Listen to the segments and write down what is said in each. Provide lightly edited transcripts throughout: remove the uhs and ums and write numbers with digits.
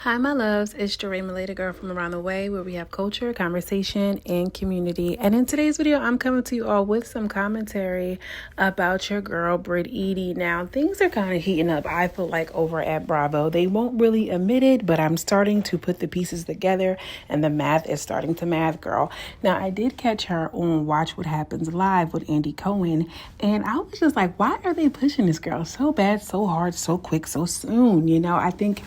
Hi, my loves. It's Jeray Malay, girl from around the way, where we have culture, conversation, and community. And in today's video, I'm coming to you all with some commentary about your girl, Brit Edy. Now, things are kind of heating up, I feel like, over at Bravo. They won't really admit it, but I'm starting to put the pieces together, and the math is starting to math, girl. Now, I did catch her on Watch What Happens Live with Andy Cohen, and I was just like, why are they pushing this girl so bad, so hard, so quick, so soon? You know, I think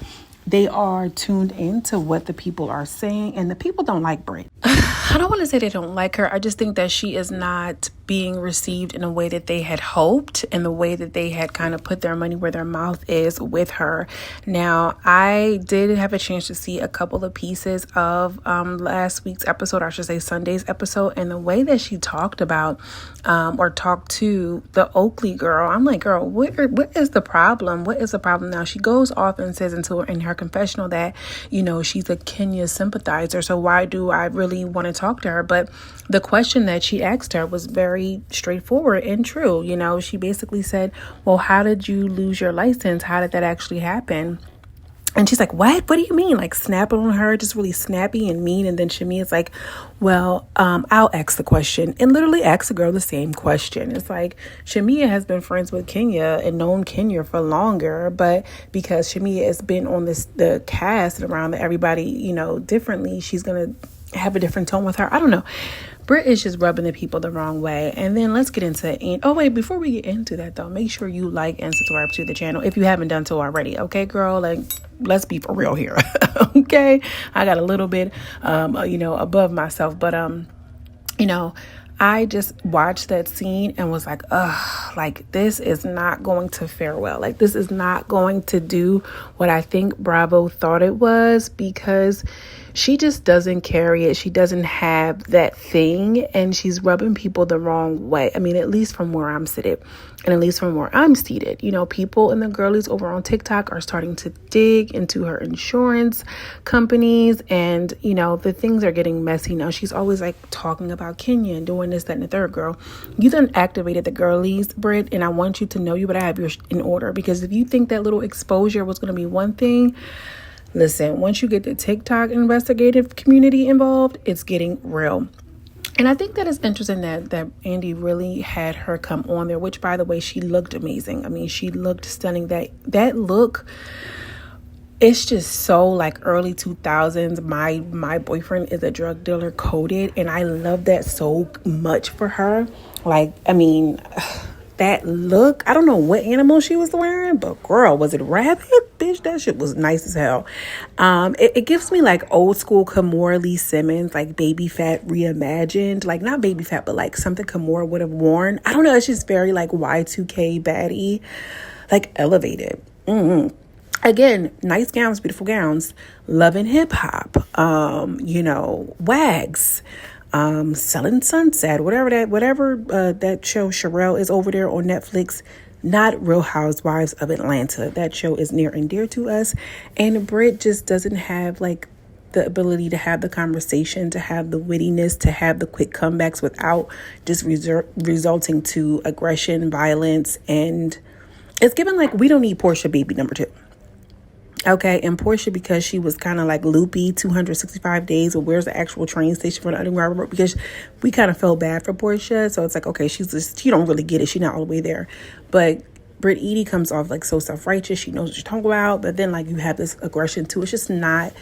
they are tuned into what the people are saying, and the people don't like Brit. I don't want to say they don't like her. I just think that she is not being received in a way that they had hoped, and the way that they had kind of put their money where their mouth is with her. Now, I did have a chance to see a couple of pieces of last week's episode, or I should say Sunday's episode, and the way that she talked about or talked to the Oakley girl, I'm like, girl, what is the problem? What is the problem now? She goes off and says in her confessional that, you know, she's a Kenya sympathizer, so why do I really want to talk to her? But the question that she asked her was very straightforward and true. You know, she basically said, well, how did you lose your license? How did that actually happen? And she's like, what do you mean? Like, snapping on her, just really snappy and mean. And then Shamia's like, well, I'll ask the question, and literally ask the girl the same question. It's like, Shamia has been friends with Kenya and known Kenya for longer, but because Shamia has been on the cast and around everybody, you know, differently, she's going to have a different tone with her. I don't know. Brit is just rubbing the people the wrong way. And then let's get into it. Oh, wait, before we get into that, though, make sure you like and subscribe to the channel if you haven't done so already. Okay, girl? Like, let's be for real here. Okay? I got a little bit, above myself. But, I just watched that scene and was like, ugh, like, this is not going to fare well. Like, this is not going to do what I think Bravo thought it was, because she just doesn't carry it. She doesn't have that thing, and she's rubbing people the wrong way. I mean, at least from where I'm seated, and at least from where I'm seated, you know, people and the girlies over on TikTok are starting to dig into her insurance companies, and, you know, the things are getting messy now. She's always like talking about Kenya and doing this, that, and the third. Girl, you done activated the girlies, Brit, and I want you to know you better have yours in order, because if you think that little exposure was going to be one thing, listen, once you get the TikTok investigative community involved, it's getting real. And I think that it's interesting that Andy really had her come on there, which, by the way, she looked amazing. I mean, she looked stunning. That look, it's just so like early 2000s. My boyfriend is a drug dealer coded, and I love that so much for her. Like, I mean, that look, I don't know what animal she was wearing, but girl, was it rabbit? Bitch, that shit was nice as hell. It gives me like old school Kimora Lee Simmons, like baby fat reimagined, like not baby fat, but like something Kimora would have worn. I don't know. It's just very like Y2K baddie, like elevated. Again, nice gowns, beautiful gowns, loving hip hop, wags. Selling Sunset, whatever that show Sherelle is over there on Netflix, not Real Housewives of Atlanta. That show is near and dear to us. And Brit just doesn't have like the ability to have the conversation, to have the wittiness, to have the quick comebacks without just resulting to aggression, violence. And it's given like, we don't need Portia baby number 2. Okay, and Portia, because she was kind of like loopy 265 days, or where's the actual train station for the Underground, because we kind of felt bad for Portia. So it's like, okay, she don't really get it. She's not all the way there. But Brit Edy comes off like so self-righteous. She knows what she's talking about. But then like you have this aggression too. It's just not,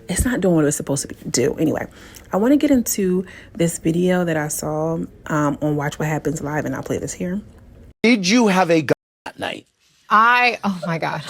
it's not doing what it's supposed to do. Anyway, I want to get into this video that I saw on Watch What Happens Live, and I'll play this here. Did you have a gun that night? Oh my God.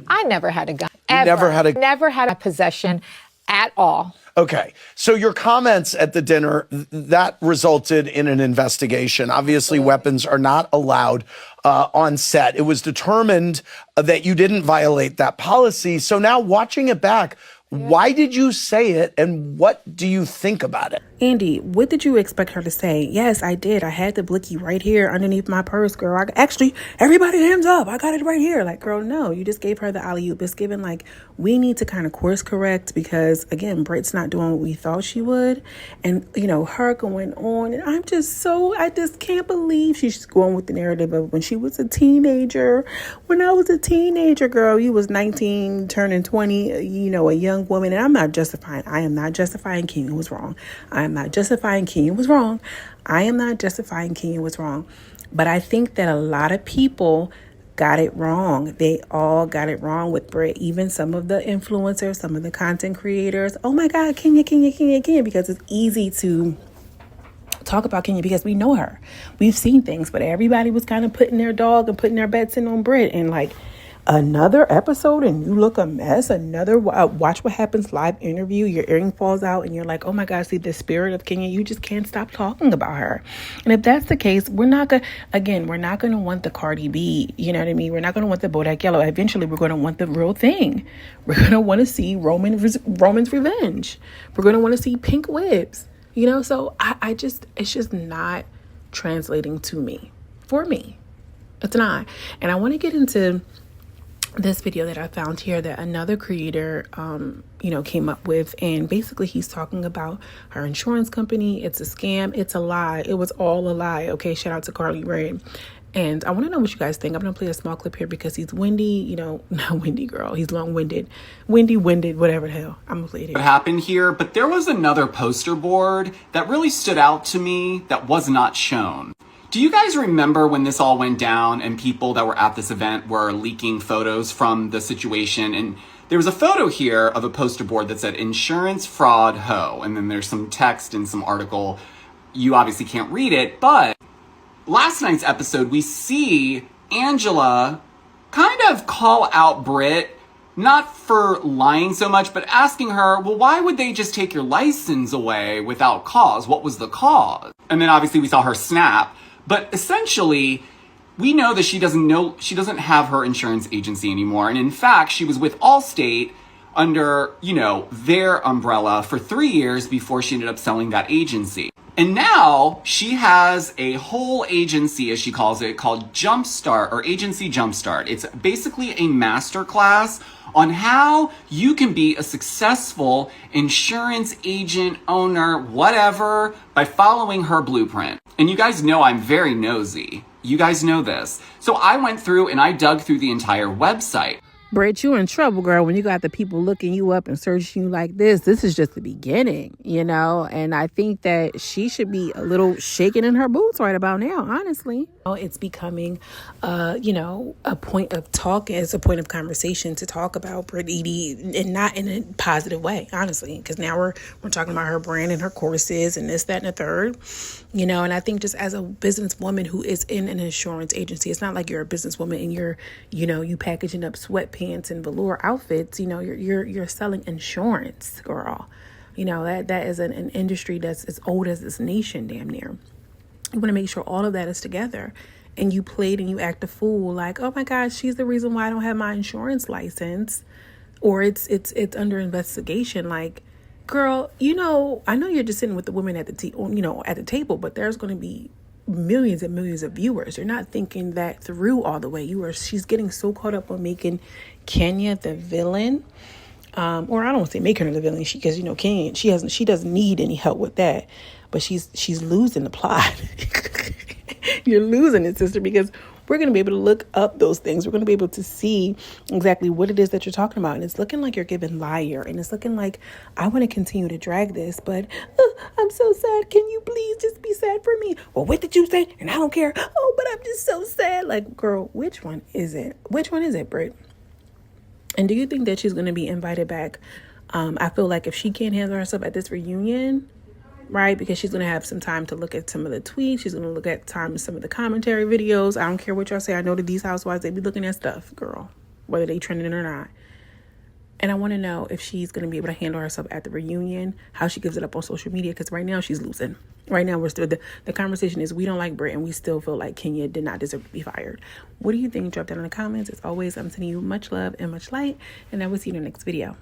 I never had a gun. Ever. Never had a possession at all. Okay. So your comments at the dinner, that resulted in an investigation. Obviously, weapons are not allowed on set. It was determined that you didn't violate that policy. So now watching it back, why did you say it, and what do you think about it? Andy, what did you expect her to say? Yes, I did. I had the blicky right here underneath my purse, girl. Actually, everybody hands up. I got it right here. Like, girl, no, you just gave her the alley-oop. It's given like, we need to kind of course correct because, again, Brit's not doing what we thought she would. And, you know, her going on. And I just can't believe she's going with the narrative of when she was a teenager. When I was a teenager, girl, you was 19, turning 20, you know, a young woman. And I am not justifying Kenya was wrong. I am not justifying Kenya was wrong. But I think that a lot of people got it wrong. They all got it wrong with Brit, even some of the influencers, some of the content creators. Oh my God, Kenya, because it's easy to talk about Kenya because we know her. We've seen things, but everybody was kind of putting their dog and putting their bets in on Brit, and like, another episode and you look a mess. Another Watch What Happens live interview, your earring falls out and you're like, oh my God, see the spirit of Kenya. You just can't stop talking about her. And if that's the case, we're not going to want the Cardi B. You know what I mean? We're not going to want the Bodak Yellow. Eventually, we're going to want the real thing. We're going to want to see Roman's revenge. We're going to want to see pink whips. You know, so it's just not translating to me. For me, it's not. And I want to get into this video that I found here that another creator, came up with. And basically he's talking about her insurance company. It's a scam. It's a lie. It was all a lie. Okay. Shout out to Carly Rae. And I want to know what you guys think. I'm going to play a small clip here because he's windy, not windy girl. He's long-winded, winded, whatever the hell. I'm going to play it here. What happened here, but there was another poster board that really stood out to me that was not shown. Do you guys remember when this all went down and people that were at this event were leaking photos from the situation? And there was a photo here of a poster board that said insurance fraud ho. And then there's some text and some article. You obviously can't read it, but last night's episode, we see Angela kind of call out Brit, not for lying so much, but asking her, well, why would they just take your license away without cause? What was the cause? And then obviously we saw her snap. But essentially, we know that she doesn't have her insurance agency anymore. And in fact, she was with Allstate under, their umbrella for 3 years before she ended up selling that agency. And now she has a whole agency, as she calls it, called Jumpstart or Agency Jumpstart. It's basically a masterclass on how you can be a successful insurance agent, owner, whatever, by following her blueprint. And you guys know I'm very nosy. You guys know this. So I went through and I dug through the entire website. Brit, you in trouble, girl, when you got the people looking you up and searching you like this. This is just the beginning, and I think that she should be a little shaken in her boots right about now, honestly. It's becoming, a point of talk, as a point of conversation to talk about Brit Edy, and not in a positive way, honestly, because now we're talking about her brand and her courses and this, that, and the third, and I think just as a businesswoman who is in an insurance agency, it's not like you're a businesswoman and you're, you packaging up sweatpants and velour outfits. You're selling insurance, girl. That is an industry that's as old as this nation, damn near. You want to make sure all of that is together, and you played and you act a fool like, oh my gosh, she's the reason why I don't have my insurance license, or it's under investigation. Like, girl, I know you're just sitting with the women at the at the table, but there's going to be millions and millions of viewers. You're not thinking that through all the way. She's getting so caught up on making Kenya the villain, or I don't want to say making her the villain, because Kenya, she doesn't need any help with that, but she's losing the plot. You're losing it, sister, because we're going to be able to look up those things. We're going to be able to see exactly what it is that you're talking about. And it's looking like you're giving liar. And it's looking like I want to continue to drag this, but I'm so sad. Can you please just be sad for me? Well, what did you say? And I don't care. Oh, but I'm just so sad. Like, girl, which one is it? Which one is it, Brit? And do you think that she's going to be invited back? I feel like if she can't handle herself at this reunion, right, because she's going to have some time to look at some of the tweets. She's going to look at some of the commentary videos. I don't care what y'all say. I know that these housewives, they be looking at stuff, girl, whether they trending or not. And I want to know if she's going to be able to handle herself at the reunion, how she gives it up on social media, because right now she's losing. Right now, we're still, the conversation is we don't like Brit, and we still feel like Kenya did not deserve to be fired. What do you think? Drop that in the comments. As always, I'm sending you much love and much light, and I will see you in the next video.